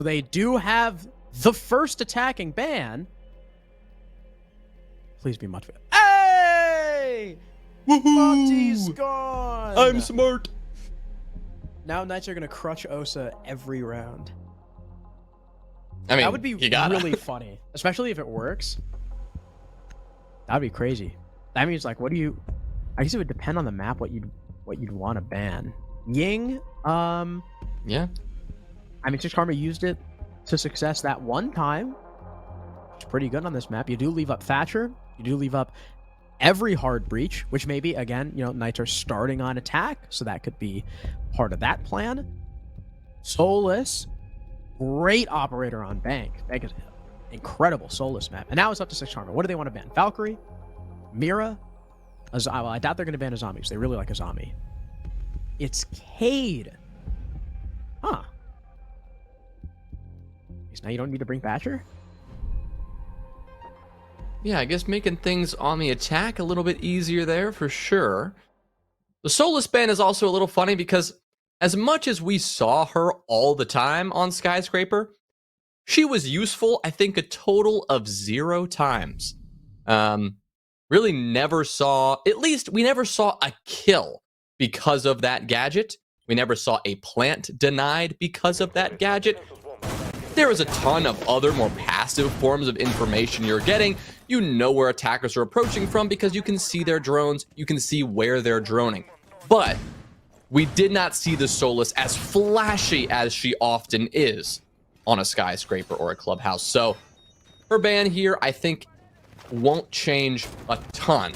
They do have the first attacking ban. Please be much better. Hey! Monty's gone! I'm smart. Now Knights are going to crush Osa every round. I mean, that would be you gotta. really funny, especially if it works. That'd be crazy. That means, like, what do you... I guess it would depend on the map what you'd want to ban. Ying, Yeah. I mean, 6 Karma used it to success that one time. It's pretty good on this map. You do leave up Thatcher. You do leave up every hard breach, which maybe, again, you know, Knights are starting on attack, so that could be part of that plan. Solus, great operator on Bank. Bank is an incredible Solus map. And now it's up to 6 Karma. What do they want to ban? Valkyrie? Mira? Well, I doubt they're going to ban Azami because they really like Azami. It's Cade. Huh. Now you don't need to bring Thatcher? Yeah, I guess making things on the attack a little bit easier there for sure. The Solus ban is also a little funny because as much as we saw her all the time on Skyscraper, she was useful, I think, a total of 0 times. Really never saw, at least we never saw a kill because of that gadget. We never saw a plant denied because of that gadget. There is a ton of other more passive forms of information you're getting. You know where attackers are approaching from because you can see their drones, you can see where they're droning. But we did not see the Solus as flashy as she often is on a Skyscraper or a Clubhouse. So her ban here, I think, won't change a ton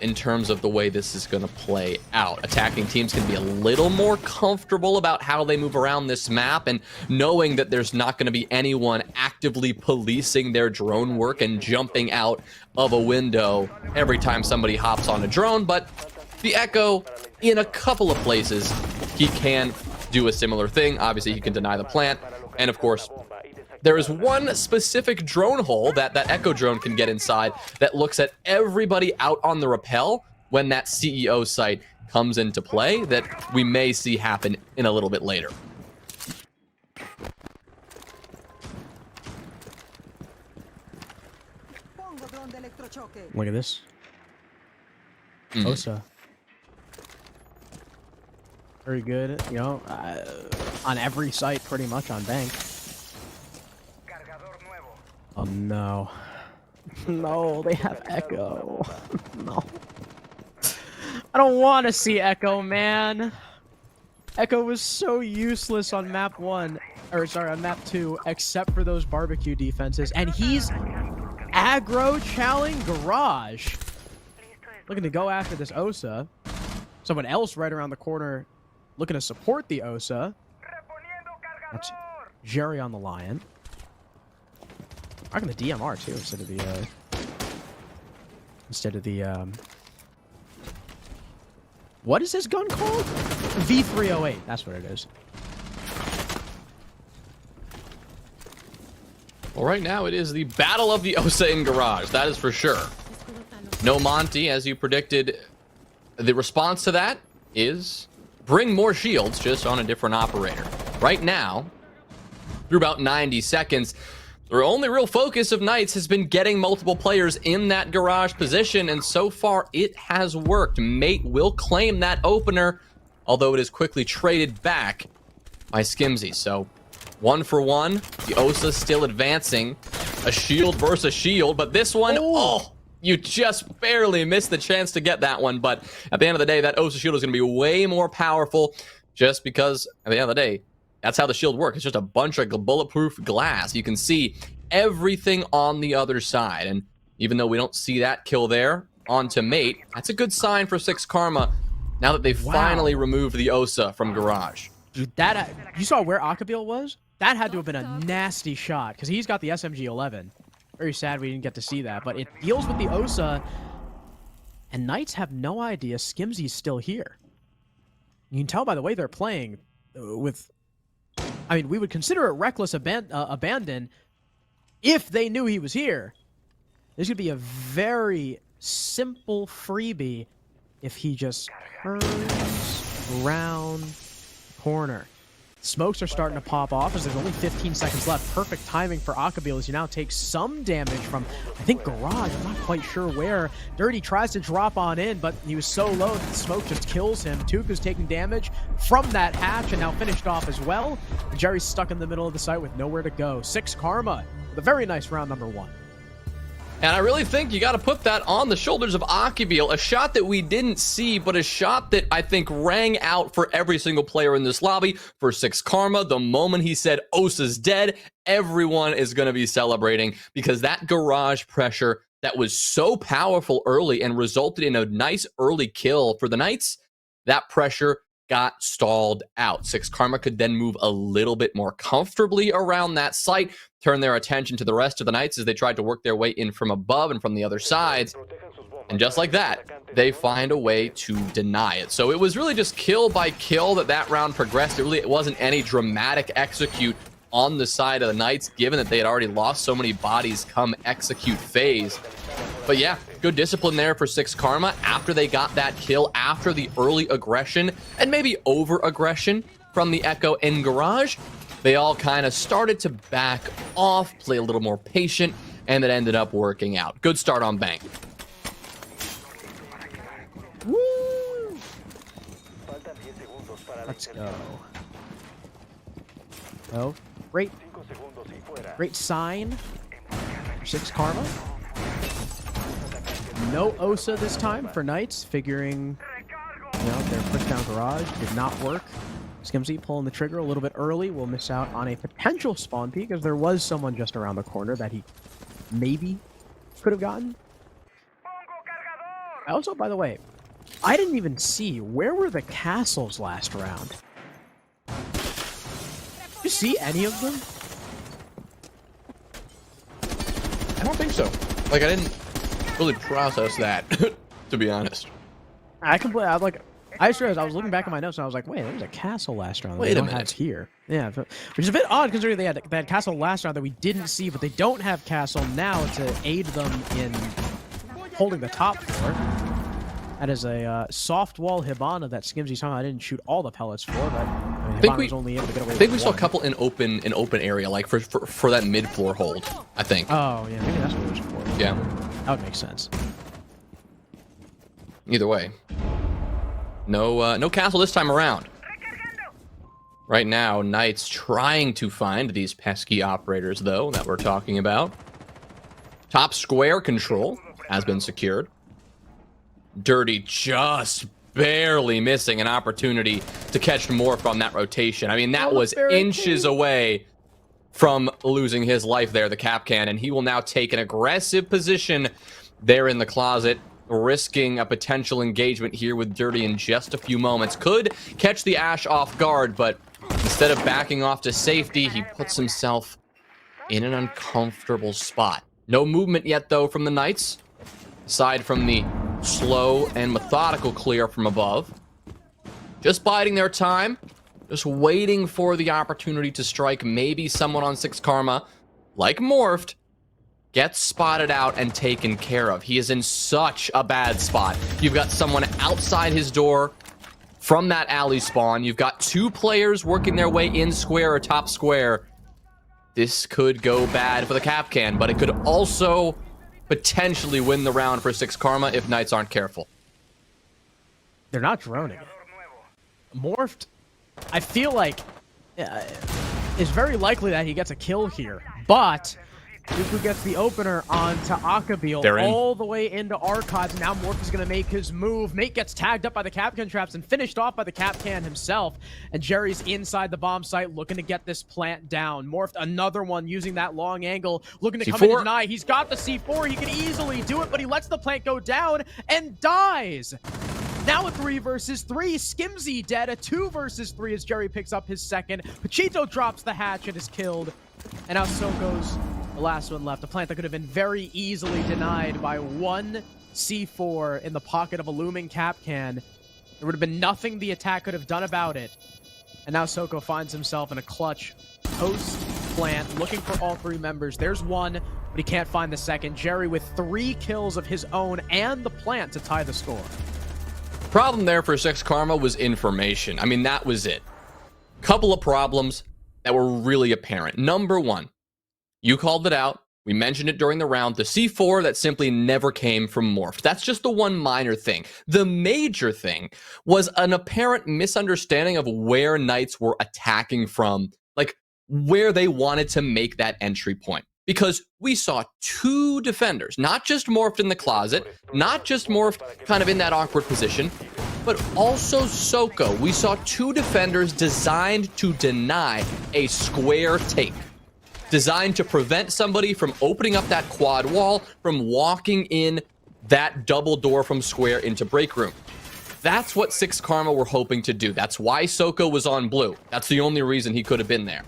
in terms of the way this is going to play out. Attacking teams can be a little more comfortable about how they move around this map and knowing that there's not going to be anyone actively policing their drone work and jumping out of a window every time somebody hops on a drone. But the Echo, in a couple of places, he can do a similar thing. Obviously, he can deny the plant. And of course, there is one specific drone hole that Echo drone can get inside that looks at everybody out on the rappel when that CEO site comes into play that we may see happen in a little bit later. Look at this. Osa. Very good, you know, on every site pretty much on Bank. Oh no. No, they have Echo. No. I don't want to see Echo, man. Echo was so useless on map 1. Or sorry, on map 2, except for those barbecue defenses. And he's aggro challenging Garage. Looking to go after this Osa. Someone else right around the corner looking to support the Osa. That's Jerry on the Lion. I'm gonna DMR too instead of the what is this gun called? V308. That's what it is. Well, right now it is the battle of the Osa in Garage. That is for sure. No Monty, as you predicted. The response to that is bring more shields, just on a different operator. Right now, through about 90 seconds, the only real focus of Knights has been getting multiple players in that Garage position, and so far it has worked. Mate will claim that opener, although it is quickly traded back by Skimzy. So 1 for 1, the Osa still advancing. A shield versus a shield, but this one, oh, you just barely missed the chance to get that one. But at the end of the day, that Osa shield is going to be way more powerful just because at the end of the day, that's how the shield works. It's just a bunch of bulletproof glass. You can see everything on the other side. And even though we don't see that kill there onto Mate, that's a good sign for 6 Karma now that they've finally removed the Osa from Garage. Dude, that you saw where Akabil was? That had to have been a nasty shot because he's got the SMG-11. Very sad we didn't get to see that, but it deals with the Osa, and Knights have no idea Skimzy's still here. You can tell by the way they're playing with... I mean, we would consider it reckless abandon if they knew he was here. This could be a very simple freebie if he just turns around the corner. Smokes are starting to pop off as there's only 15 seconds left. Perfect timing for Akabil as you now take some damage from, I think, Garage. I'm not quite sure where. Dirty tries to drop on in, but he was so low that Smoke just kills him. Tuku's taking damage from that hatch and now finished off as well. And Jerry's stuck in the middle of the site with nowhere to go. 6 Karma with a very nice round number 1. And I really think you got to put that on the shoulders of Akabil. A shot that we didn't see, but a shot that I think rang out for every single player in this lobby. For 6 Karma, the moment he said Osa's dead, everyone is going to be celebrating because that garage pressure that was so powerful early and resulted in a nice early kill for the Knights, that pressure got stalled out. 6 Karma could then move a little bit more comfortably around that site, turn their attention to the rest of the Knights as they tried to work their way in from above and from the other sides. And just like that, they find a way to deny it. So it was really just kill by kill that round progressed. It wasn't any dramatic execute on the side of the Knights, given that they had already lost so many bodies come execute phase. But yeah, good discipline there for 6 Karma after they got that kill, after the early aggression and maybe over-aggression from the Echo and Garage. They all kind of started to back off, play a little more patient, and it ended up working out. Good start on Bank. Woo! Let's go. Oh, great sign for 6 Karma. No Osa this time for Knights, figuring, their push down Garage did not work. Skimzy pulling the trigger a little bit early will miss out on a potential spawn peek, as there was someone just around the corner that he maybe could have gotten. Also, by the way, I didn't even see, where were the castles last round? Did you see any of them? I don't think so. Like, I didn't really process that, to be honest. I just realized I was looking back at my notes and I was like, wait, there was a castle last round. Wait a minute. Here. Yeah, which is a bit odd considering they had castle last round that we didn't see, but they don't have castle now to aid them in holding the top floor. That is a soft wall Hibana that Skimzy somehow I didn't shoot all the pellets for, but I mean, was only able to get away with I think we saw a one. couple in open area, like for that mid floor hold, I think. Oh yeah, maybe that's what it was for. Yeah. That would make sense. Either way. No castle this time around. Right now, Knights trying to find these pesky operators, though, that we're talking about. Top square control has been secured. Dirty just barely missing an opportunity to catch more from that rotation. I mean, that was inches away from losing his life there, the Capcan, and he will now take an aggressive position there in the closet, risking a potential engagement here with Dirty in just a few moments. Could catch the Ash off guard, but instead of backing off to safety, he puts himself in an uncomfortable spot. No movement yet, though, from the Knights, aside from the slow and methodical clear from above. Just biding their time, just waiting for the opportunity to strike. Maybe someone on 6 Karma, like Morphed, gets spotted out and taken care of. He is in such a bad spot. You've got someone outside his door from that alley spawn. You've got 2 players working their way in square or top square. This could go bad for the Capcan, but it could also potentially win the round for 6 Karma if Knights aren't careful. They're not droning it. Morphed, I feel like, it's very likely that he gets a kill here, but Tuku gets the opener onto Akabil all the way into Archives. Now Morph is going to make his move. Mate gets tagged up by the Capcan traps and finished off by the Capcan himself. And Jerry's inside the bomb site looking to get this plant down. Morphed another one using that long angle, looking to come in and deny. He's got the C4. He can easily do it, but he lets the plant go down and dies. Now a 3 versus 3. Skimzy dead. A 2 versus 3 as Jerry picks up his second. Pachito drops the hatch and is killed. And now so goes the last one left. A plant that could have been very easily denied by one C4 in the pocket of a looming Capcan. There would have been nothing the attack could have done about it. And now Soko finds himself in a clutch post-plant, looking for all 3 members. There's one, but he can't find the second. Jerry with 3 kills of his own and the plant to tie the score. Problem there for 6 Karma was information. I mean, that was it. Couple of problems that were really apparent. Number one, you called it out. We mentioned it during the round. The C4 that simply never came from Morph. That's just the one minor thing. The major thing was an apparent misunderstanding of where Knights were attacking from, like where they wanted to make that entry point. Because we saw two defenders, not just Morphed in the closet, not just Morphed kind of in that awkward position, but also Soko. We saw two defenders designed to deny a square take. Designed to prevent somebody from opening up that quad wall, from walking in that double door from square into break room. That's what 6 Karma were hoping to do. That's why Soko was on blue. That's the only reason he could have been there.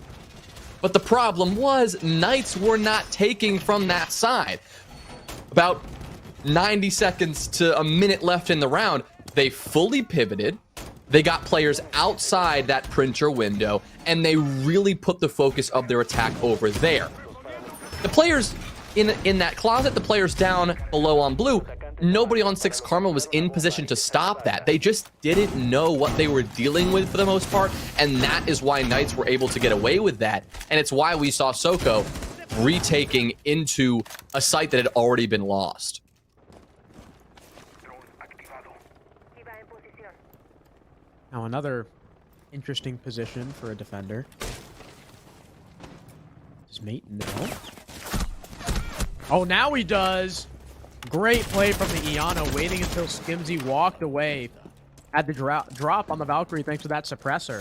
But the problem was, Knights were not taking from that side. About 90 seconds to a minute left in the round, they fully pivoted. They got players outside that printer window, and they really put the focus of their attack over there. The players in that closet, the players down below on blue, nobody on 6 Karma was in position to stop that. They just didn't know what they were dealing with for the most part, and that is why Knights were able to get away with that. And it's why we saw Soko retaking into a site that had already been lost. Now another interesting position for a defender. Does mate know? Oh, now he does. Great play from the Iana, waiting until Skimzy walked away. Had the drop on the Valkyrie thanks to that suppressor.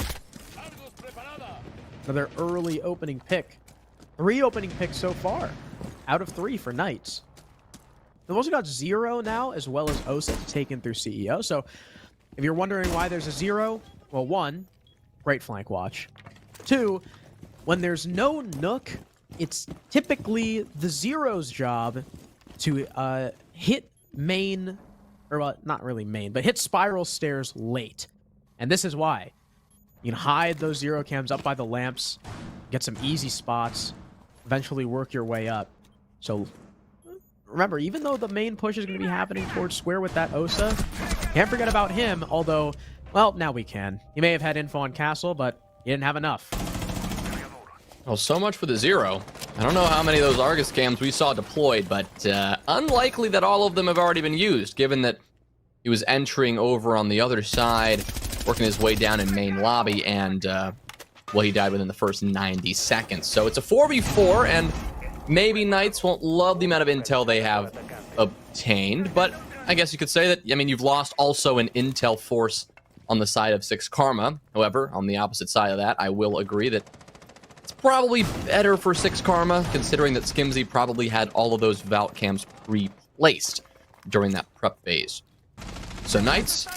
Another early opening pick. 3 opening picks so far. Out of 3 for Knights. They've also got 0 now, as well as Osa taken through CEO. So if you're wondering why there's a 0, well, 1, great flank watch. 2, when there's no Nook, it's typically the 0's job to hit main, or well, not really main, but hit spiral stairs late. And this is why. You can hide those 0 cams up by the lamps, get some easy spots, eventually work your way up. So remember, even though the main push is going to be happening towards square with that Osa, can't forget about him, although, well, now we can. He may have had info on Castle, but he didn't have enough. Well, so much for the 0. I don't know how many of those Argus cams we saw deployed, but unlikely that all of them have already been used, given that he was entering over on the other side, working his way down in main lobby, and, well, he died within the first 90 seconds. So it's a 4v4, and maybe Knights won't love the amount of intel they have obtained, but I guess you could say that, I mean, you've lost also an intel force on the side of 6 Karma. However, on the opposite side of that, I will agree that it's probably better for 6 Karma, considering that Skimzy probably had all of those Vault cams replaced during that prep phase. So Knights,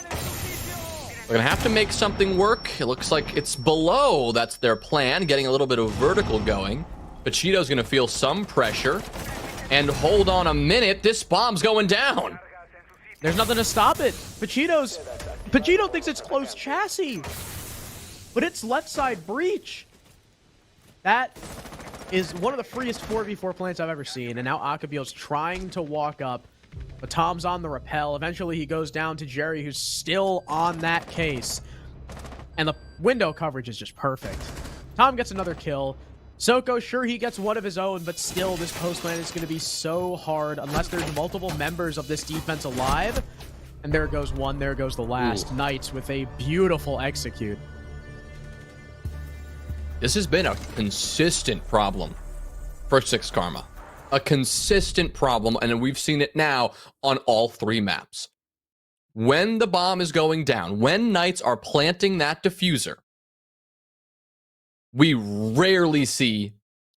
we're going to have to make something work. It looks like it's below. That's their plan, getting a little bit of vertical going. But Cheeto's going to feel some pressure. And hold on a minute, this bomb's going down. There's nothing to stop it. Pachito thinks it's closed chassis. But it's left side breach. That is one of the freest 4v4 plants I've ever seen. And now Akabiel's trying to walk up. But Tom's on the rappel. Eventually he goes down to Jerry, who's still on that case. And the window coverage is just perfect. Tom gets another kill. Soko, sure, he gets one of his own, but still, this post plan is going to be so hard unless there's multiple members of this defense alive. And there goes one, there goes the last. Ooh. Knights with a beautiful execute. This has been a consistent problem for 6 Karma. A consistent problem, and we've seen it now on all 3 maps. When the bomb is going down, when Knights are planting that diffuser, we rarely see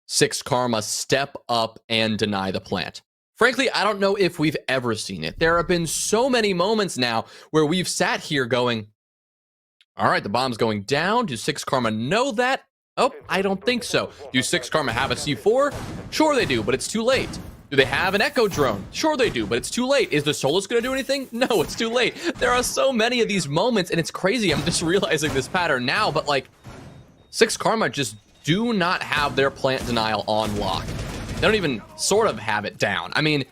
6 Karma step up and deny the plant. Frankly, I don't know if we've ever seen it. There have been so many moments now where we've sat here going, all right, the bomb's going down. Do 6 Karma know that? Oh, I don't think so. Do 6 Karma have a C4? Sure they do, but it's too late. Do they have an Echo drone? Sure they do, but it's too late. Is the Solus going to do anything? No, it's too late. There are so many of these moments, and it's crazy. I'm just realizing this pattern now, but like, 6 Karma just do not have their plant denial on lock. They don't even sort of have it down. I mean,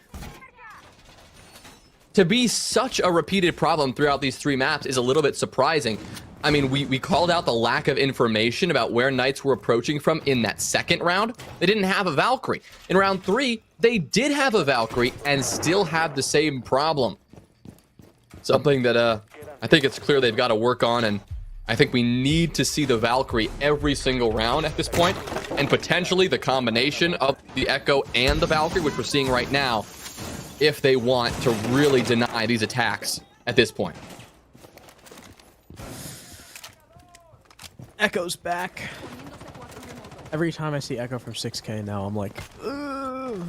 to be such a repeated problem throughout these 3 maps is a little bit surprising. I mean, we called out the lack of information about where Knights were approaching from in that second round. They didn't have a Valkyrie. In round 3, they did have a Valkyrie and still have the same problem. Something that I think it's clear they've got to work on, and I think we need to see the Valkyrie every single round at this point, and potentially the combination of the Echo and the Valkyrie, which we're seeing right now, if they want to really deny these attacks at this point. Echo's back. Every time I see Echo from 6K now, I'm like, ugh,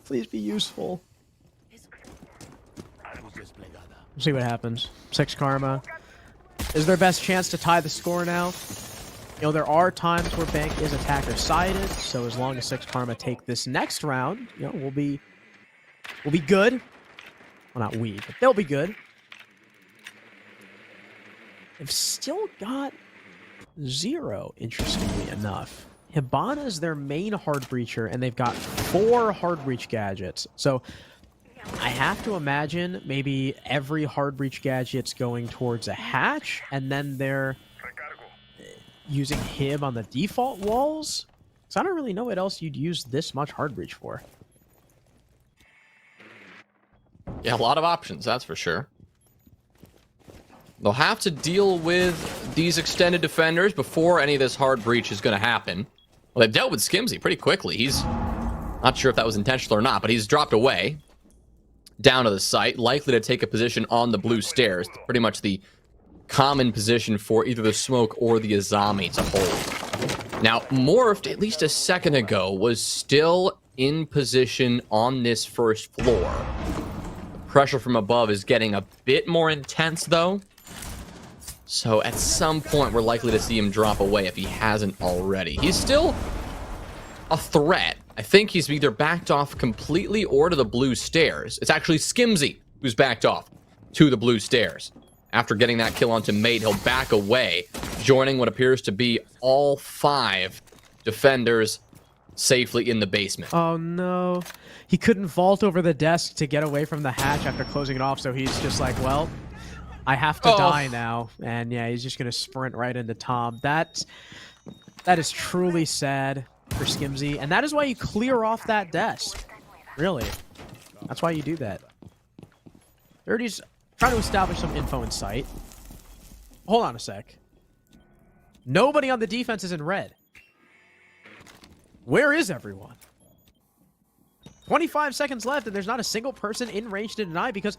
please be useful. We'll see what happens. 6 Karma is their best chance to tie the score now. You know, there are times where Bank is attacker sided, so as long as 6 Karma take this next round, you know, we'll be good. Well, not we, but they'll be good. They've still got 0, interestingly enough. Hibana's their main hard breacher, and they've got 4 hard breach gadgets. So I have to imagine maybe every hard breach gadget's going towards a hatch, and then they're using Hib on the default walls. So I don't really know what else you'd use this much hard breach for. Yeah, a lot of options, that's for sure. They'll have to deal with these extended defenders before any of this hard breach is going to happen. Well, they've dealt with Skimzy pretty quickly. He's not sure if that was intentional or not, but he's dropped away down to the site, likely to take a position on the blue stairs. Pretty much the common position for either the Smoke or the Azami to hold. Now, Morphed, at least a second ago, was still in position on this first floor. The pressure from above is getting a bit more intense, though. So at some point, we're likely to see him drop away if he hasn't already. He's still a threat. I think he's either backed off completely or to the blue stairs. It's actually Skimzy who's backed off to the blue stairs. After getting that kill onto Mate, he'll back away, joining what appears to be all 5 defenders safely in the basement. Oh no. He couldn't vault over the desk to get away from the hatch after closing it off, so he's just like, well, I have to die now. And yeah, he's just going to sprint right into Tom. That is truly sad for Skimzy, and that is why you clear off that desk. Really. That's why you do that. Dirty's trying to establish some info in sight. Hold on a sec. Nobody on the defense is in red. Where is everyone? 25 seconds left, and there's not a single person in range to deny because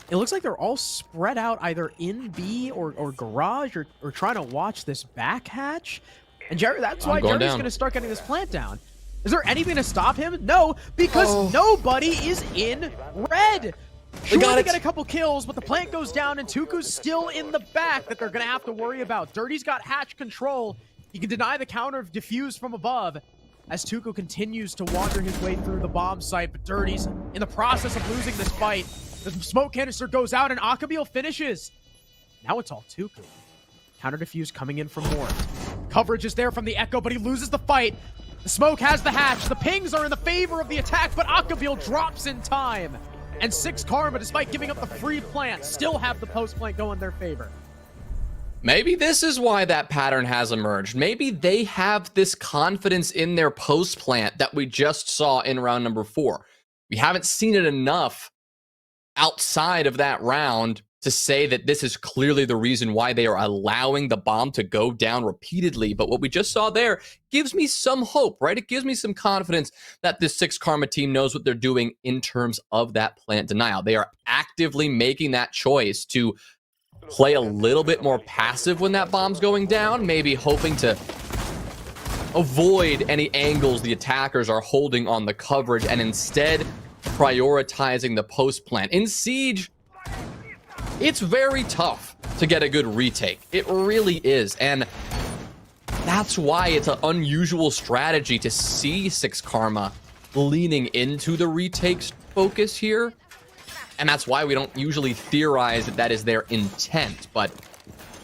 it looks like they're all spread out either in B or garage or trying to watch this back hatch. And Jerry, that's why Jerry's going to start getting this plant down. Is there anything to stop him? No, because nobody is in red. Sure, they get a couple kills, but the plant goes down, and Tuku's still in the back that they're going to have to worry about. Dirty's got hatch control. He can deny the counter of diffuse from above as Tuku continues to wander his way through the bomb site, but Dirty's in the process of losing this fight. The smoke canister goes out, and Akabil finishes. Now it's all Tuku. Counter diffuse coming in from Morph. Coverage is there from the Echo, but he loses the fight. The smoke has the hatch. The pings are in the favor of the attack, but Akabil drops in time. And 6 Karma, despite giving up the free plant, still have the post plant go in their favor. Maybe this is why that pattern has emerged. Maybe they have this confidence in their post plant that we just saw in round number 4. We haven't seen it enough outside of that round to say that this is clearly the reason why they are allowing the bomb to go down repeatedly. But what we just saw there gives me some hope, right? It gives me some confidence that this 6 Karma team knows what they're doing in terms of that plant denial. They are actively making that choice to play a little bit more passive when that bomb's going down, maybe hoping to avoid any angles the attackers are holding on the coverage and instead prioritizing the post plant. In Siege, it's very tough to get a good retake. It really is. And that's why it's an unusual strategy to see 6 Karma leaning into the retakes focus here. And that's why we don't usually theorize that that is their intent. But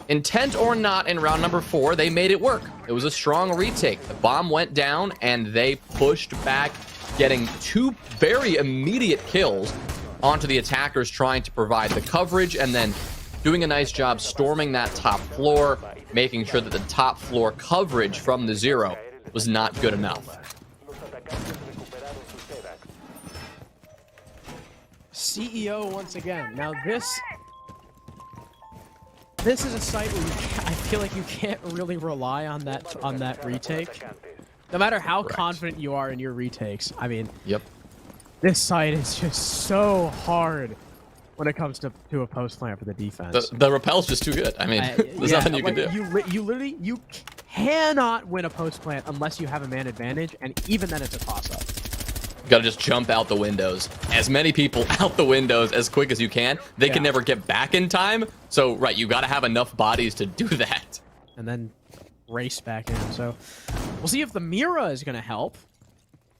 intent or not, in round number 4, they made it work. It was a strong retake. The bomb went down and they pushed back, getting 2 very immediate kills onto the attackers trying to provide the coverage, and then doing a nice job storming that top floor, making sure that the top floor coverage from the zero was not good enough. CEO once again. Now this is a site where I feel like you can't really rely on that retake. No matter how confident you are in your retakes. I mean, yep. This site is just so hard when it comes to a post plant for the defense. The rappel's just too good. I mean, there's nothing you can do. You literally cannot win a post plant unless you have a man advantage, and even then it's a toss up. You gotta just jump out the windows. As many people out the windows as quick as you can. They can never get back in time. So, right, you gotta have enough bodies to do that. And then race back in. So, we'll see if the Mira is gonna help.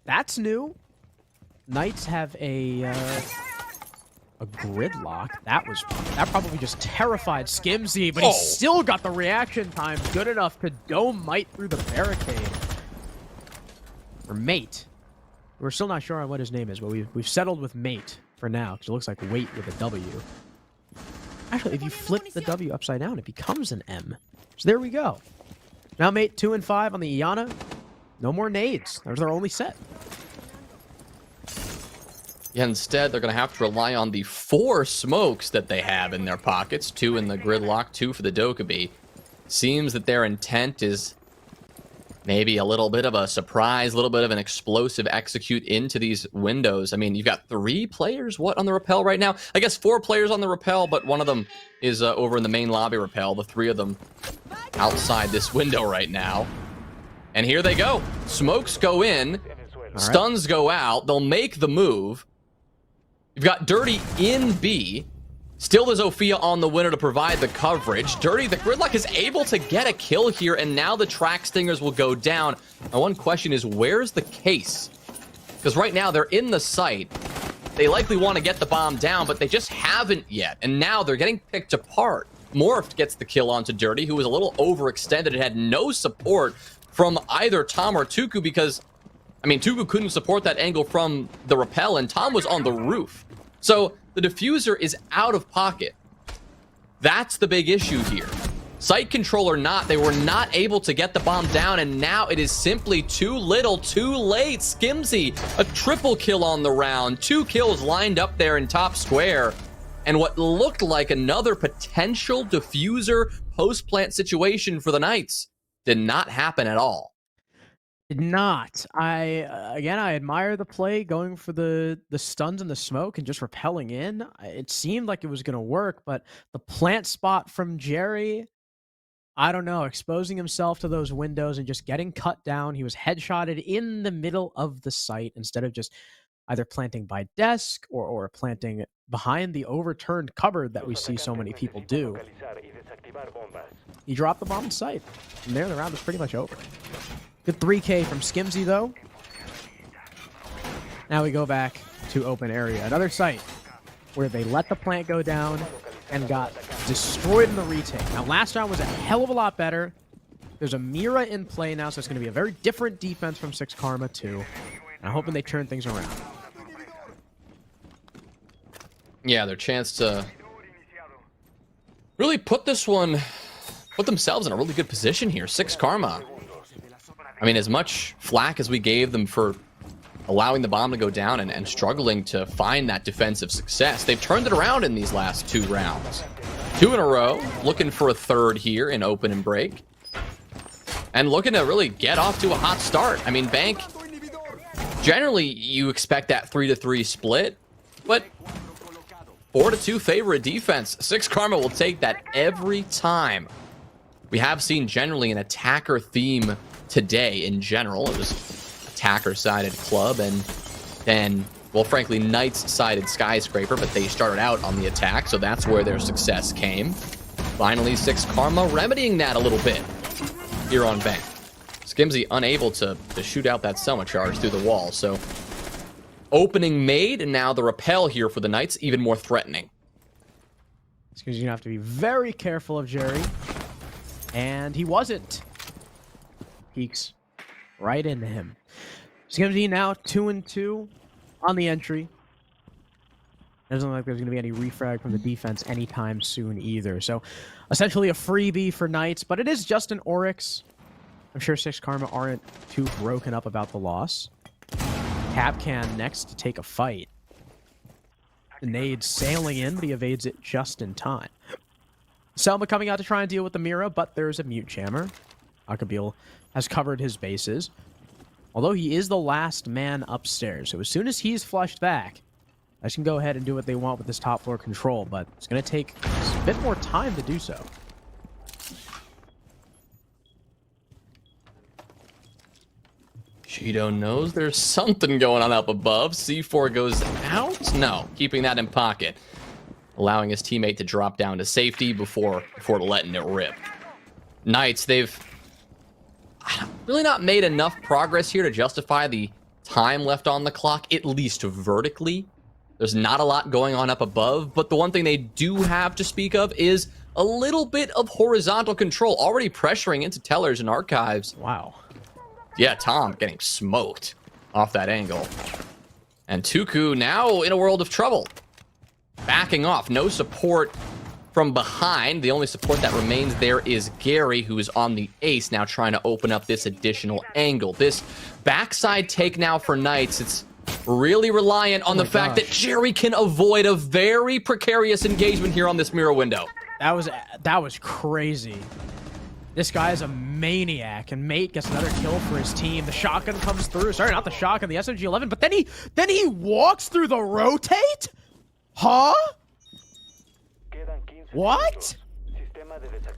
That's new. Knights have a gridlock. That probably just terrified Skimzy, but he still got the reaction time good enough to dome Might through the barricade. Or Mate. We're still not sure on what his name is, but we've settled with Mate for now, because it looks like Wait with a W. Actually, if you flip the W upside down, it becomes an M. So there we go. Now Mate 2 and 5 on the Iana. No more nades. There's their only set. Yeah, instead, they're going to have to rely on the 4 smokes that they have in their pockets. 2 in the gridlock, 2 for the Dokkaebi. Seems that their intent is maybe a little bit of a surprise, a little bit of an explosive execute into these windows. I mean, you've got 3 players, on the rappel right now? I guess 4 players on the rappel, but one of them is over in the main lobby rappel. The 3 of them outside this window right now. And here they go. Smokes go in. Stuns go out. They'll make the move. You've got Dirty in B. Still the Zofia on the winner to provide the coverage. Dirty, the gridlock is able to get a kill here, and now the track stingers will go down. Now, one question is, where's the case? Because right now, they're in the site. They likely want to get the bomb down, but they just haven't yet. And now they're getting picked apart. Morphed gets the kill onto Dirty, who was a little overextended and had no support from either Tom or Tuku, because, I mean, Tuku couldn't support that angle from the rappel, and Tom was on the roof. So the diffuser is out of pocket. That's the big issue here. Site control or not, they were not able to get the bomb down, and now it is simply too little, too late. Skimzy, a triple kill on the round. 2 kills lined up there in top square. And what looked like another potential diffuser post-plant situation for the Knights did not happen at all. Did not. I admire the play, going for the stuns and the smoke and just repelling in. It seemed like it was going to work, but the plant spot from Jerry, I don't know, exposing himself to those windows and just getting cut down. He was headshotted in the middle of the site instead of just either planting by desk or planting behind the overturned cupboard that we see so many people do. He dropped the bomb in sight. And there, the round was pretty much over. Good 3K from Skimzy, though. Now we go back to open area. Another site where they let the plant go down and got destroyed in the retake. Now, last round was a hell of a lot better. There's a Mira in play now, so it's going to be a very different defense from 6 Karma, too. And I'm hoping they turn things around. Yeah, their chance to really put themselves in a really good position here. 6 Karma. I mean, as much flack as we gave them for allowing the bomb to go down and struggling to find that defensive success, they've turned it around in these last 2 rounds. 2 in a row, looking for a 3rd here in open and break. And looking to really get off to a hot start. I mean, Bank, generally you expect that 3-3 split, but 4-2 favor a defense. 6 Karma will take that every time. We have seen generally an attacker theme today in general. It was attacker-sided club, and then, well, frankly, Knights-sided Skyscraper, but they started out on the attack, so that's where their success came. Finally, 6 Karma remedying that a little bit here on Bank. Skimzy unable to shoot out that Selma charge through the wall, so opening made, and now the rappel here for the Knights, even more threatening. It's because you have to be very careful of Jerry, and he wasn't. Peeks right into him. Skimzy now 2-2 on the entry. Doesn't look like there's going to be any refrag from the defense anytime soon either. So essentially a freebie for Knights, but it is just an Oryx. I'm sure 6 Karma aren't too broken up about the loss. Capcan next to take a fight. The nade sailing in, but he evades it just in time. Selma coming out to try and deal with the Mira, but there's a mute jammer. Akabil has covered his bases. Although he is the last man upstairs, so as soon as he's flushed back, I can go ahead and do what they want with this top floor control, but it's going to take a bit more time to do so. Shido knows there's something going on up above. C4 goes out? No, keeping that in pocket. Allowing his teammate to drop down to safety before letting it rip. Knights, they've really not made enough progress here to justify the time left on the clock, at least vertically. There's not a lot going on up above, but the one thing they do have to speak of is a little bit of horizontal control, already pressuring into tellers and archives. Wow. Yeah, Tom getting smoked off that angle. And Tuku now in a world of trouble. Backing off, no support from behind. The only support that remains there is Gary, who is on the ace, now trying to open up this additional angle. This backside take now for Knights, it's really reliant on the fact that Jerry can avoid a very precarious engagement here on this mirror window. That was crazy. This guy is a maniac, and Mate gets another kill for his team. The shotgun comes through. Sorry, not the shotgun, the SMG-11, but then he walks through the rotate? Huh? What?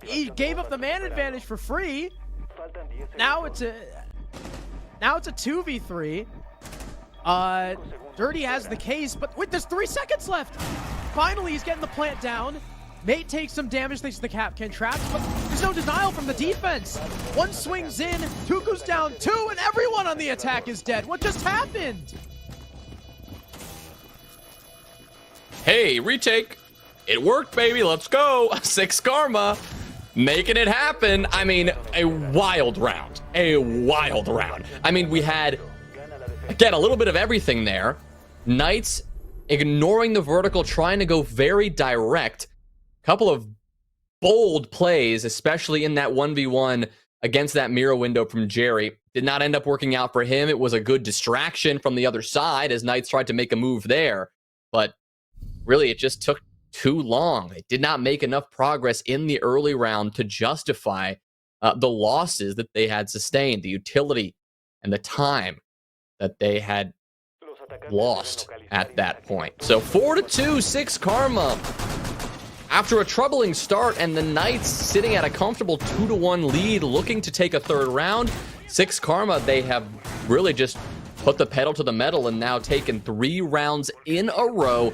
He gave up the man advantage for free. Now it's a 2v3. Dirty has the case, but wait, there's 3 seconds left. Finally, he's getting the plant down. Mate takes some damage thanks to the Capcan traps, but there's no denial from the defense. One swings in, Tuku's down 2, and everyone on the attack is dead. What just happened? Hey, retake. It worked, baby. Let's go. 6 Karma. Making it happen. I mean, a wild round. A wild round. I mean, we had, again, a little bit of everything there. Knights ignoring the vertical, trying to go very direct. Couple of bold plays, especially in that 1v1 against that mirror window from Jerry. Did not end up working out for him. It was a good distraction from the other side as Knights tried to make a move there. But really, it just took too long. They did not make enough progress in the early round to justify the losses that they had sustained, the utility and the time that they had lost at that point. So 4-2, 6 Karma. After a troubling start and the Knights sitting at a comfortable 2-1 lead, looking to take a third round, 6 Karma, they have really just put the pedal to the metal and now taken 3 rounds in a row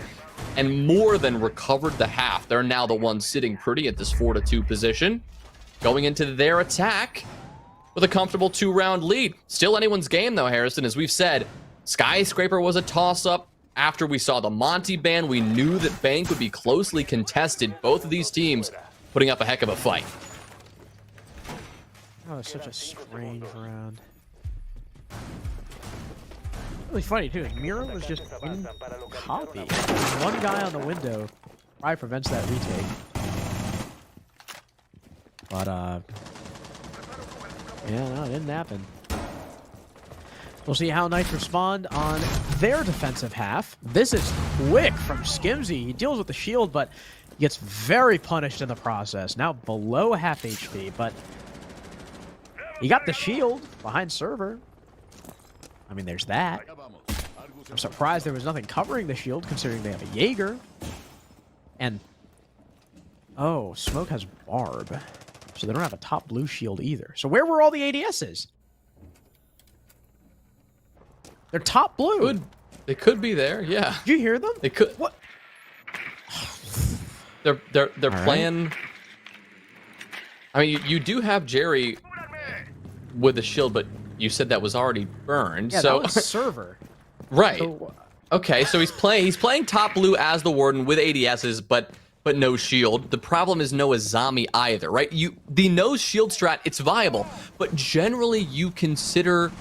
and more than recovered the half. They're now the ones sitting pretty at this 4-2 position, going into their attack with a comfortable 2-round lead. Still anyone's game though, Harrison. As we've said, Skyscraper was a toss-up. After we saw the Monty ban, we knew that Bank would be closely contested. Both of these teams putting up a heck of a fight. Oh, it's such a strange round. Really funny too. Mira was just in copy. One guy on the window probably prevents that retake. But yeah, no, it didn't happen. We'll see how Knights respond on their defensive half. This is quick from Skimzy. He deals with the shield, but gets very punished in the process. Now below half HP, but he got the shield behind server. I mean, there's that. I'm surprised there was nothing covering the shield, considering they have a Jaeger. And, oh, Smoke has Barb. So they don't have a top blue shield either. So where were all the ADSs? They're top blue. They could be there, yeah. Did you hear them? They could. What? They're playing. Right. I mean, you do have Jerry with the shield, but you said that was already burned. Yeah, so that was server. Right. So, okay, so he's playing top blue as the Warden with ADSs, but no shield. The problem is no Azami either, right? The no shield strat, it's viable, but generally you consider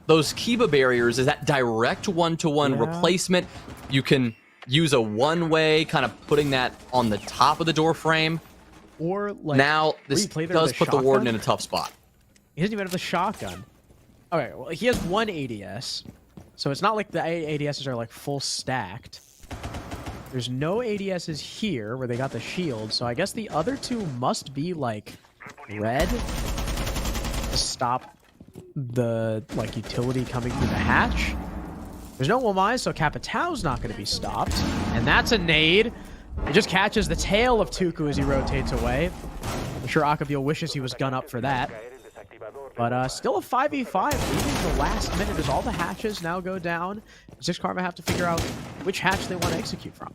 those Kiba barriers as that direct one-to-one replacement. You can use a one-way, kind of putting that on the top of the door frame. Or like Now, this does put the Warden in a tough spot. He doesn't even have the shotgun. Okay, well, he has one ADS. So it's not like the ADSs are like full stacked. There's no ADSs here where they got the shield. So I guess the other two must be like red to stop the like utility coming through the hatch. There's no Womai, so Capitão's not going to be stopped. And that's a nade. It just catches the tail of Tuku as he rotates away. I'm sure Akabeel wishes he was gun up for that. But still a 5v5, leaving the last minute as all the hatches now go down. 6 Karma have to figure out which hatch they want to execute from.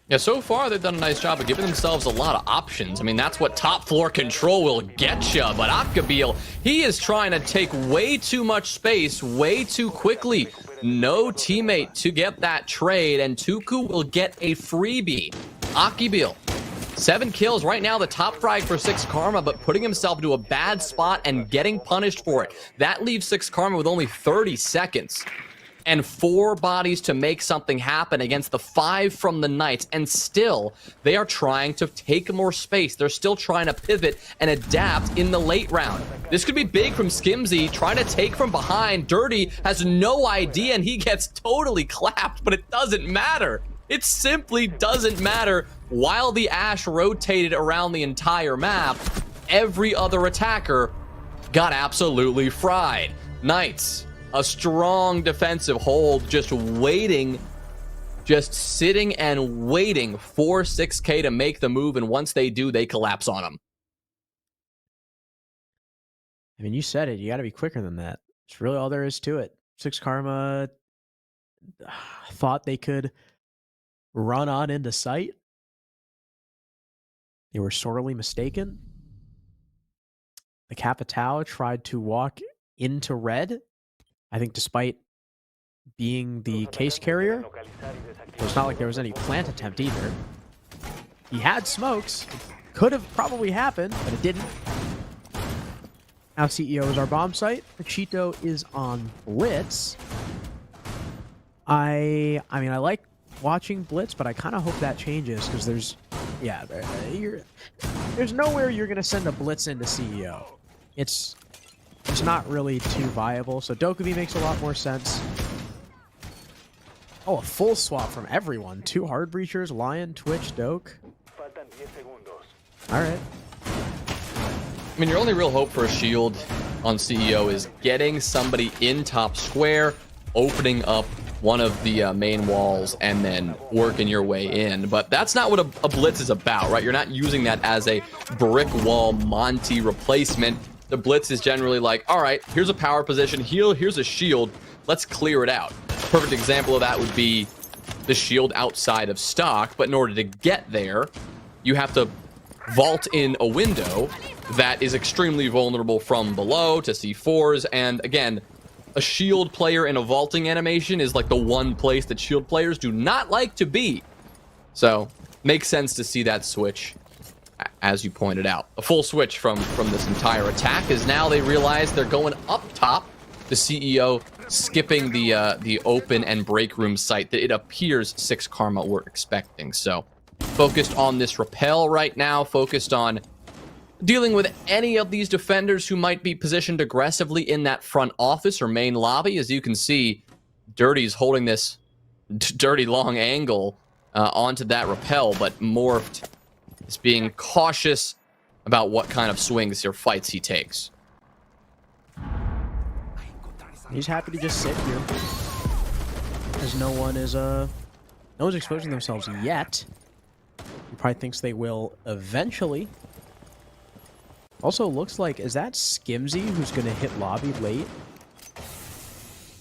Yeah, so far they've done a nice job of giving themselves a lot of options. I mean, that's what top floor control will get you. But Akabeel, he is trying to take way too much space way too quickly. No teammate to get that trade, and Tuku will get a freebie. Akabeel, 7 kills. Right now, the top frag for 6 Karma, but putting himself into a bad spot and getting punished for it. That leaves 6 Karma with only 30 seconds. And 4 bodies to make something happen against the 5 from the Knights. And still, they are trying to take more space. They're still trying to pivot and adapt in the late round. This could be big from Skimzy, trying to take from behind. Dirty has no idea, and he gets totally clapped, but it doesn't matter. It simply doesn't matter. While the Ash rotated around the entire map, every other attacker got absolutely fried. Knights, a strong defensive hold, just waiting, just sitting and waiting for 6K to make the move, and once they do, they collapse on them. I mean, you said it. You got to be quicker than that. It's really all there is to it. 6 Karma thought they could run on into sight. They were sorely mistaken. The Capitão tried to walk into red. I think despite being the case carrier, it's not like there was any plant attempt either. He had smokes. Could have probably happened, but it didn't. Now CEO is our bomb site. Cheeto is on Blitz. I mean, I like watching Blitz, but I kind of hope that changes because there's nowhere you're going to send a Blitz into CEO. It's not really too viable, so Dokubi makes a lot more sense. Oh, a full swap from everyone. 2 hard breachers, Lion, Twitch, Doke. Alright. I mean, your only real hope for a shield on CEO is getting somebody in top square, opening up one of the main walls, and then working your way in. But that's not what a Blitz is about, right? You're not using that as a brick wall Monty replacement. The Blitz is generally like, all right, here's a power position, here's a shield, let's clear it out. A perfect example of that would be the shield outside of stock, but in order to get there, you have to vault in a window that is extremely vulnerable from below to C4s, and again, a shield player in a vaulting animation is like the one place that shield players do not like to be. So, makes sense to see that switch. As you pointed out, a full switch from this entire attack is now they realize they're going up top. The CEO skipping the open and break room site that it appears 6 Karma were expecting. So focused on this rappel right now, focused on dealing with any of these defenders who might be positioned aggressively in that front office or main lobby. As you can see, Dirty's holding this dirty long angle onto that rappel, but Morphed is being cautious about what kind of swings or fights he takes. He's happy to just sit here, as no one's exposing themselves yet. He probably thinks they will eventually. Also, looks like, is that Skimzy who's going to hit lobby late?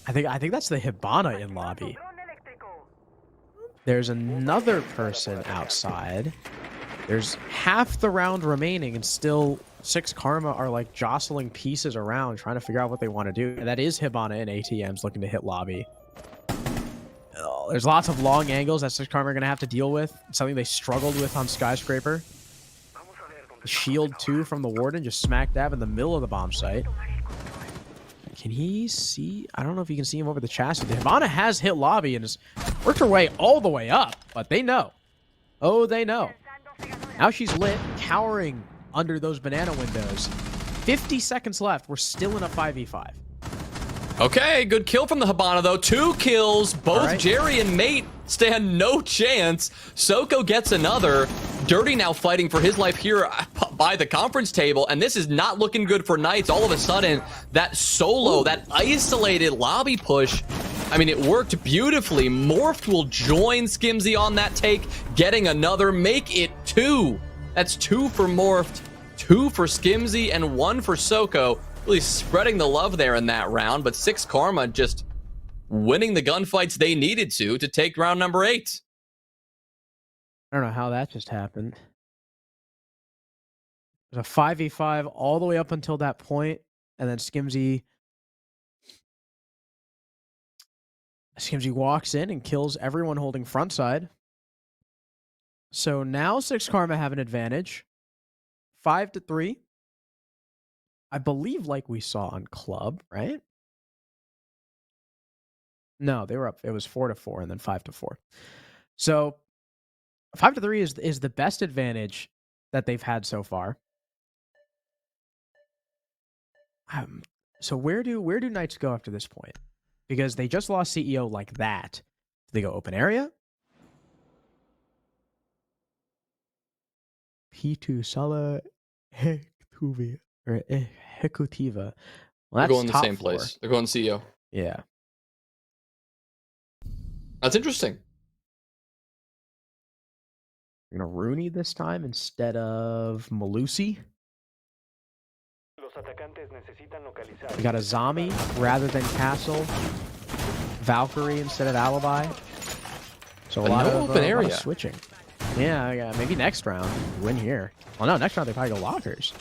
I think that's the Hibana in lobby. There's another person outside. There's half the round remaining, and still 6 Karma are like jostling pieces around, trying to figure out what they want to do. And that is Hibana and ATMs looking to hit lobby. Oh, there's lots of long angles that 6 Karma are going to have to deal with. Something they struggled with on Skyscraper. Shield 2 from the Warden, just smack dab in the middle of the bomb site. Can he see? I don't know if you can see him over the chassis. The Hibana has hit lobby and has worked her way all the way up, but they know. Oh, they know. Now she's lit, cowering under those banana windows. 50 seconds left. We're still in a 5v5. Okay, good kill from the Hibana, though. 2 kills. Both right. Jerry and Mate stand no chance. Soko gets another. Dirty now fighting for his life here by the conference table, and this is not looking good for Knights. All of a sudden, that solo, that isolated lobby push, I mean, it worked beautifully. Morphed will join Skimzy on that take, getting another. Make it 2. That's 2 for Morphed, 2 for Skimzy, and 1 for Soko. Really spreading the love there in that round, but 6 Karma just winning the gunfights they needed to take round number 8. I don't know how that just happened. It was a 5v5 all the way up until that point, and then Skimzy walks in and kills everyone holding front side. So now 6 Karma have an advantage. 5-3. I believe like we saw on Club, right? No, they were up. It was 4-4 and then 5-4. So 5-3 is the best advantage that they've had so far. So where do Knights go after this point? Because they just lost CEO like that. Do they go open area? P2 Sala Hekutiva or Hekutiva. Well, They're that's going the top same floor. place. They're going CEO. Yeah. That's interesting. We're gonna Rooney this time instead of Malusi. We got a Zami rather than Castle. Valkyrie instead of Alibi. So a lot of open area. Switching. Yeah, maybe next round win here. Well, no, next round they probably go lockers.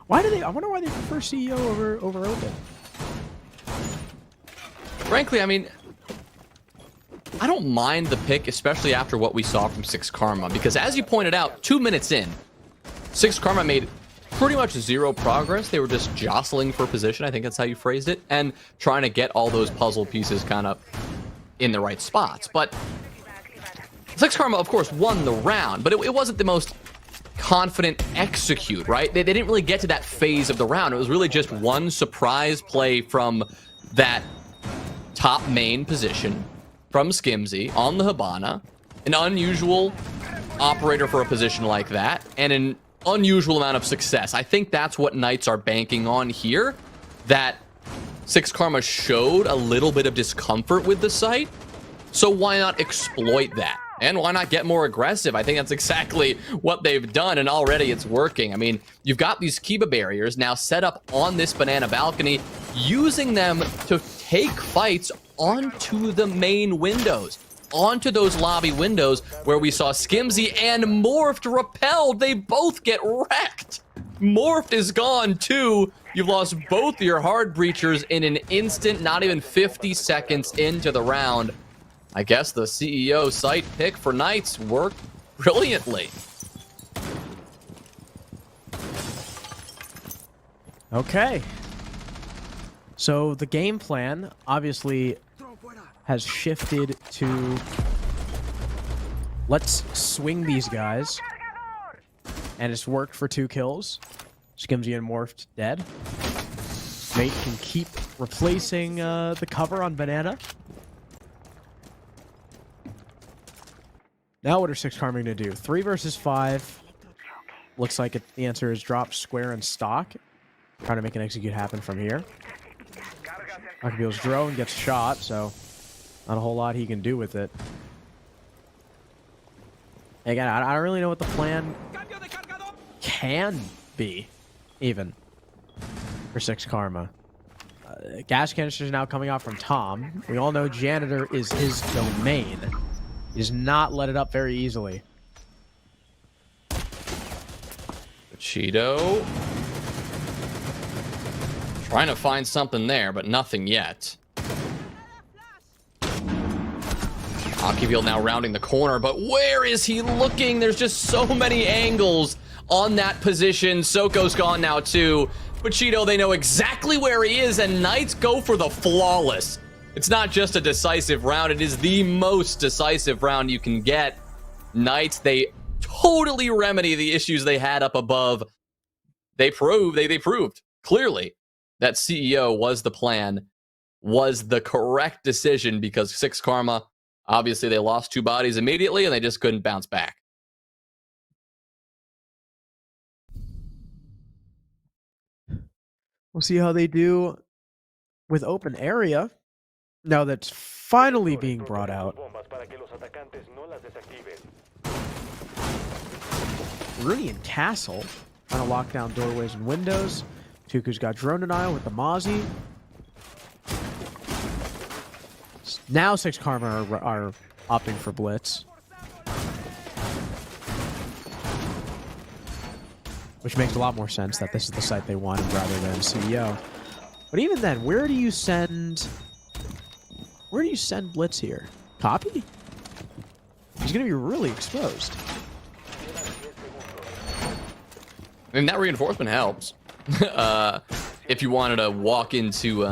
Why do they? I wonder why they prefer CEO over open. Frankly, I mean, I don't mind the pick, especially after what we saw from 6 Karma, because as you pointed out, 2 minutes in, 6 Karma made pretty much 0 progress. They were just jostling for position, I think that's how you phrased it, and trying to get all those puzzle pieces kind of in the right spots. But 6 Karma, of course, won the round, but it wasn't the most confident execute, right? They didn't really get to that phase of the round. It was really just one surprise play from that top main position from Skimzy on the Hibana, an unusual operator for a position like that, and an unusual amount of success. I think that's what Knights are banking on here, that 6 Karma showed a little bit of discomfort with the site, so why not exploit that? And why not get more aggressive? I think that's exactly what they've done, and already it's working. I mean, you've got these Kiba barriers now set up on this banana balcony, using them to take fights onto the main windows, onto those lobby windows where we saw Skimzy and Morphed repelled. They both get wrecked. Morphed is gone too. You've lost both your hard breachers in an instant, not even 50 seconds into the round. I guess the CEO site pick for Knights worked brilliantly. Okay. So the game plan obviously has shifted to let's swing these guys. And it's worked for 2 kills. Skimzy and Morphed dead. Mate can keep replacing the cover on Banana. Now what are 6 Karma going to do? 3 versus 5. Looks like the answer is drop square and stock. Trying to make an execute happen from here. Akabil's drone gets shot, so not a whole lot he can do with it. Again, I don't really know what the plan can be, even, for 6 Karma. Gas canisters now coming out from Tom. We all know Janitor is his domain. He does not let it up very easily. Cheeto. Trying to find something there, but nothing yet. Akibil now rounding the corner, but where is he looking? There's just so many angles on that position. Soko's gone now too. Pachito, they know exactly where he is, and Knights go for the flawless. It's not just a decisive round, it is the most decisive round you can get. Knights, they totally remedy the issues they had up above. They proved clearly that CEO was the plan, was the correct decision, because 6 Karma, obviously they lost 2 bodies immediately and they just couldn't bounce back. We'll see how they do with open area now that's finally being brought out. Rooney and Castle trying to lock down doorways and windows. Tuku's got drone denial with the Mozzie. Now 6 Karma are opting for blitz, which makes a lot more sense that this is the site they wanted rather than CEO. But even then, where do you send blitz here? Copy? He's gonna be really exposed. I mean, that reinforcement helps. If you wanted to walk into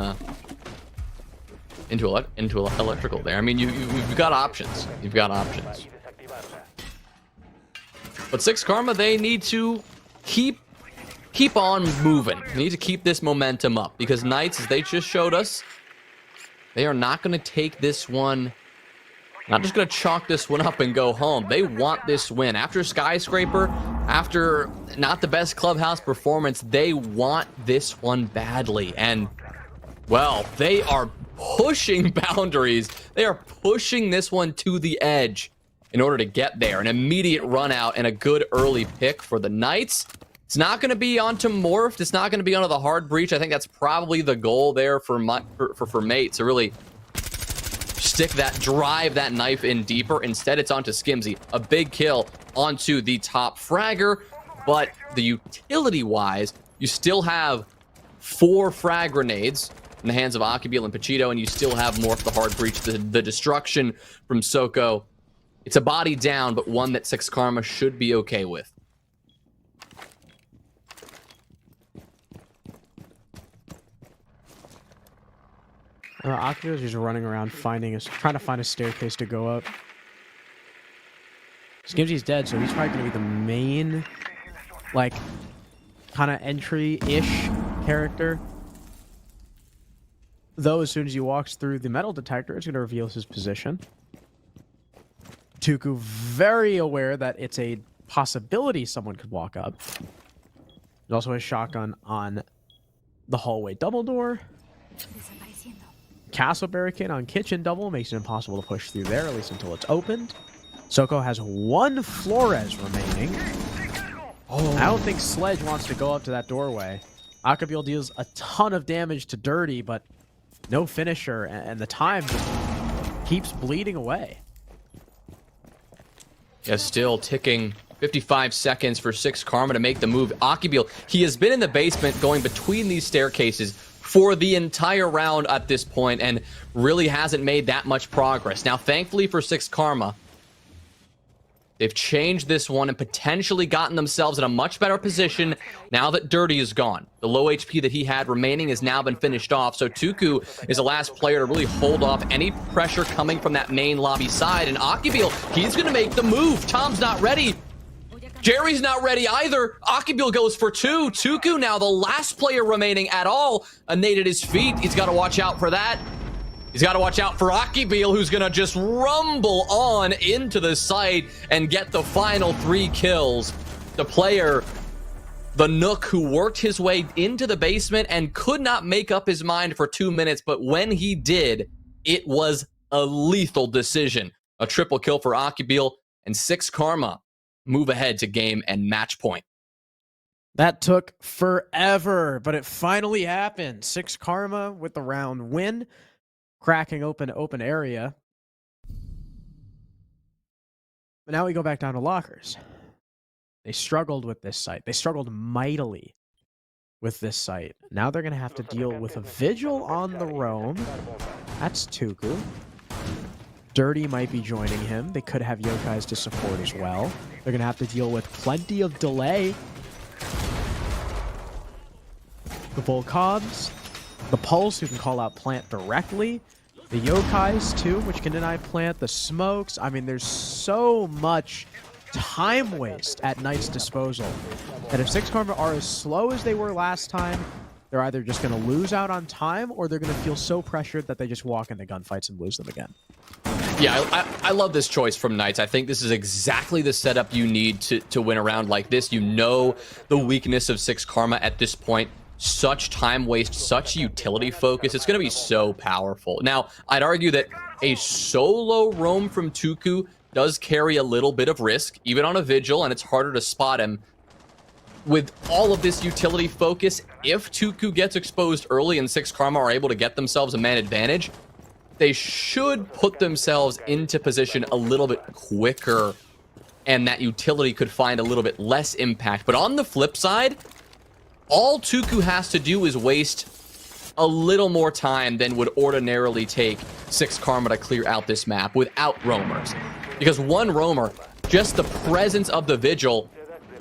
electrical there. I mean, you've got options. You've got options. But 6 Karma, they need to keep on moving. They need to keep this momentum up, because Knights, as they just showed us, they are not going to take this one, not just going to chalk this one up and go home. They want this win. After Skyscraper, after not the best clubhouse performance, they want this one badly. And, well, they are pushing boundaries. They are pushing this one to the edge in order to get there. An immediate run out and a good early pick for the Knights. It's not going to be onto Morphed. It's not going to be onto the hard breach. I think that's probably the goal there for Mate, to really drive that knife in deeper. Instead, it's onto Skimzy. A big kill onto the top fragger, but the utility-wise, you still have 4 frag grenades in the hands of Akibil and Pachito, and you still have Morph, the hard breach, the destruction from Soko. It's a body down, but one that 6 Karma should be okay with. Akibil's just running around trying to find a staircase to go up. Skimzy's dead, so he's probably going to be the main, like, kind of entry-ish character. Though, as soon as he walks through the metal detector, it's going to reveal his position. Tuku very aware that it's a possibility someone could walk up. There's also a shotgun on the hallway double door. Castle barricade on kitchen double makes it impossible to push through there, at least until it's opened. Soko has 1 Flores remaining. Oh. I don't think Sledge wants to go up to that doorway. Akabil deals a ton of damage to Dirty, but no finisher, and the time just keeps bleeding away. Yeah, still ticking. 55 seconds for 6 Karma to make the move. Akibil, he has been in the basement going between these staircases for the entire round at this point and really hasn't made that much progress. Now, thankfully for 6 Karma, they've changed this one and potentially gotten themselves in a much better position now that Dirty is gone. The low HP that he had remaining has now been finished off, so Tuku is the last player to really hold off any pressure coming from that main lobby side, and Akibil, he's going to make the move. Tom's not ready. Jerry's not ready either. Akibil goes for 2. Tuku now the last player remaining at all. A nade at his feet. He's got to watch out for that. He's got to watch out for Akibil, who's going to just rumble on into the site and get the final 3 kills. The player, the Nook, who worked his way into the basement and could not make up his mind for 2 minutes, but when he did, it was a lethal decision. A triple kill for Akibil, and 6 Karma move ahead to game and match point. That took forever, but it finally happened. 6 Karma with the round win, cracking open area. But now we go back down to lockers. They struggled with this site. They struggled mightily with this site. Now they're going to have to deal with a Vigil on the roam. That's Tuku. Dirty might be joining him. They could have Yokais to support as well. They're going to have to deal with plenty of delay. the Volcans, the Pulse, who can call out plant directly, the Yokais too, which can deny plant, the Smokes. I mean, there's so much time waste at Knight's disposal that if 6 Karma are as slow as they were last time, they're either just going to lose out on time or they're going to feel so pressured that they just walk into gunfights and lose them again. Yeah, I love this choice from Knights. I think this is exactly the setup you need to win a round like this. You know the weakness of 6 Karma at this point. Such time waste, such utility focus. It's going to be so powerful. Now, I'd argue that a solo roam from Tuku does carry a little bit of risk, even on a Vigil, and it's harder to spot him. With all of this utility focus, if Tuku gets exposed early and 6 Karma are able to get themselves a man advantage, they should put themselves into position a little bit quicker, and that utility could find a little bit less impact. But on the flip side, all Tuku has to do is waste a little more time than would ordinarily take 6 Karma to clear out this map without roamers. Because one roamer, just the presence of the Vigil,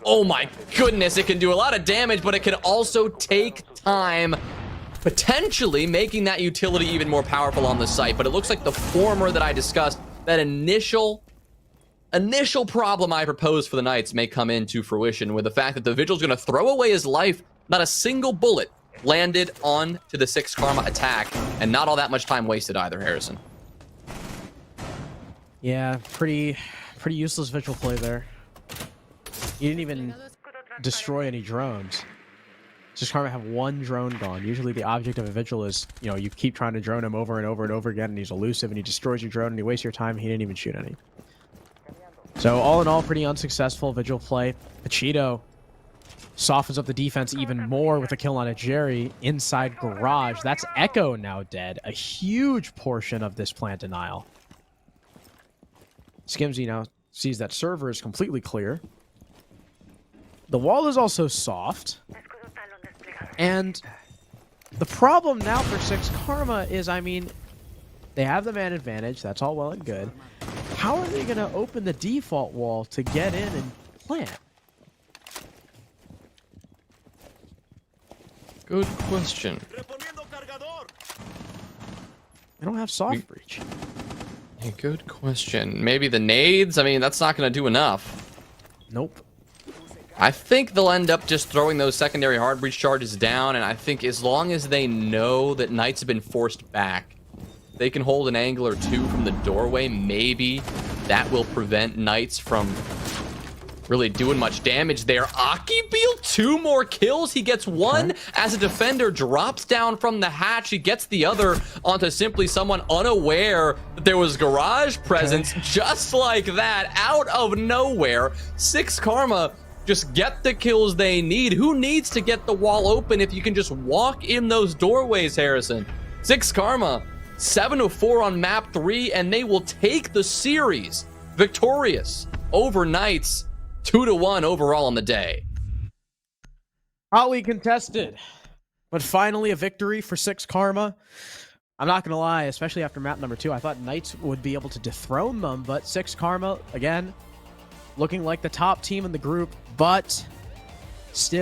oh my goodness, it can do a lot of damage, but it can also take time, potentially making that utility even more powerful on the site. But it looks like the former that I discussed, that initial problem I proposed for the Knights, may come into fruition with the fact that the Vigil's going to throw away his life. Not a single bullet landed on to the 6 Karma attack, and not all that much time wasted either, Harrison. Yeah, pretty useless Vigil play there. He didn't even destroy any drones. 6 Karma have one drone gone. Usually the object of a Vigil is, you know, you keep trying to drone him over and over and over again, and he's elusive, and he destroys your drone, and he wastes your time. He didn't even shoot any. So all in all, pretty unsuccessful Vigil play. Cheeto softens up the defense even more with a kill on a Jerry inside garage. That's Echo now dead. A huge portion of this plant denial. Skimsy now sees that server is completely clear. The wall is also soft. And the problem now for 6 Karma is, I mean, they have the man advantage. That's all well and good. How are they going to open the default wall to get in and plant? Good question. They don't have soft breach. A good question. Maybe the nades? I mean, that's not going to do enough. Nope. I think they'll end up just throwing those secondary hard breach charges down, and I think as long as they know that Knights have been forced back, they can hold an angle or two from the doorway. Maybe that will prevent Knights from really doing much damage there. Akibeel, 2 more kills. He gets one as a defender drops down from the hatch. He gets the other onto simply someone unaware that there was garage presence. Just like that, out of nowhere, 6 Karma just get the kills they need. Who needs to get the wall open if you can just walk in those doorways, Harrison? 6 Karma, 7-4 on map 3, and they will take the series victorious over Knights. 2-1 overall on the day. Hotly contested, but finally a victory for 6 Karma. I'm not going to lie, especially after map number 2, I thought Knights would be able to dethrone them, but 6 Karma, again, looking like the top team in the group, but still